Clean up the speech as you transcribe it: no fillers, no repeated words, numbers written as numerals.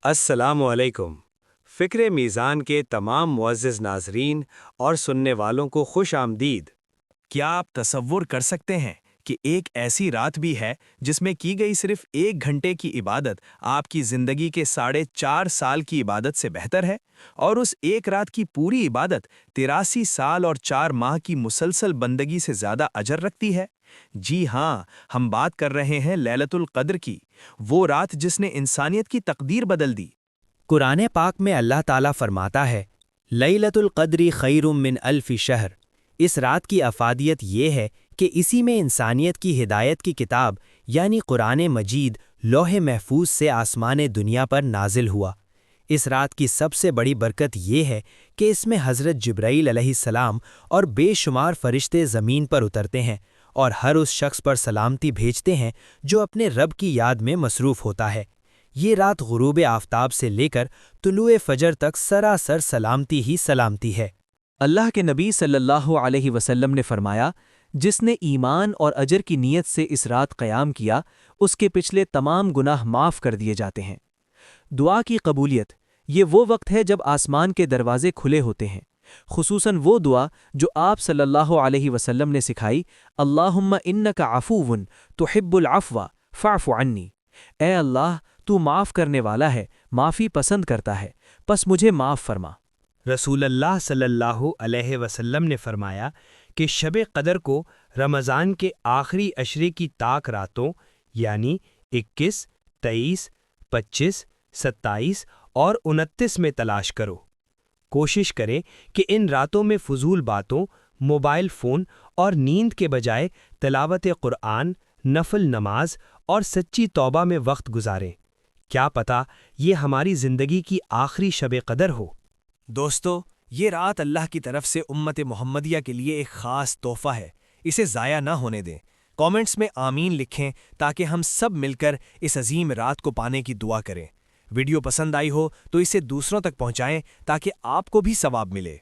السلام علیکم۔ فکر میزان کے تمام معزز ناظرین اور سننے والوں کو خوش آمدید۔ کیا آپ تصور کر سکتے ہیں کہ ایک ایسی رات بھی ہے جس میں کی گئی صرف 1 گھنٹے کی عبادت آپ کی زندگی کے 4.5 سال کی عبادت سے بہتر ہے، اور اس ایک رات کی پوری عبادت 83 سال اور 4 ماہ کی مسلسل بندگی سے زیادہ اجر رکھتی ہے؟ جی ہاں، ہم بات کر رہے ہیں لیلۃ القدر کی، وہ رات جس نے انسانیت کی تقدیر بدل دی۔ قرآن پاک میں اللہ تعالیٰ فرماتا ہے، لیلۃ القدر خیر من الف شہر۔ اس رات کی افادیت یہ ہے کہ اسی میں انسانیت کی ہدایت کی کتاب یعنی قرآن مجید لوح محفوظ سے آسمان دنیا پر نازل ہوا۔ اس رات کی سب سے بڑی برکت یہ ہے کہ اس میں حضرت جبرائیل علیہ السلام اور بے شمار فرشتے زمین پر اترتے ہیں اور ہر اس شخص پر سلامتی بھیجتے ہیں جو اپنے رب کی یاد میں مصروف ہوتا ہے۔ یہ رات غروب آفتاب سے لے کر طلوع فجر تک سراسر سلامتی ہی سلامتی ہے۔ اللہ کے نبی صلی اللہ علیہ وسلم نے فرمایا، جس نے ایمان اور اجر کی نیت سے اس رات قیام کیا، اس کے پچھلے تمام گناہ معاف کر دیے جاتے ہیں۔ دعا کی قبولیت، یہ وہ وقت ہے جب آسمان کے دروازے کھلے ہوتے ہیں، خصوصاً وہ دعا جو آپ صلی اللہ علیہ وسلم نے سکھائی، اللہم انک عفو تحب العفو فاعف عنی۔ اے اللہ، تو معاف کرنے والا ہے، معافی پسند کرتا ہے، پس مجھے معاف فرما۔ رسول اللہ صلی اللہ علیہ وسلم نے فرمایا کہ شب قدر کو رمضان کے آخری عشرے کی طاق راتوں یعنی 21، 23، 25، 27 اور 29 میں تلاش کرو۔ کوشش کریں کہ ان راتوں میں فضول باتوں، موبائل فون اور نیند کے بجائے تلاوت قرآن، نفل نماز اور سچی توبہ میں وقت گزاریں۔ کیا پتہ یہ ہماری زندگی کی آخری شب قدر ہو۔ دوستو، یہ رات اللہ کی طرف سے امت محمدیہ کے لیے ایک خاص تحفہ ہے، اسے ضائع نہ ہونے دیں۔ کامنٹس میں آمین لکھیں تاکہ ہم سب مل کر اس عظیم رات کو پانے کی دعا کریں۔ ویڈیو پسند آئی ہو تو اسے دوسروں تک پہنچائیں تاکہ آپ کو بھی ثواب ملے۔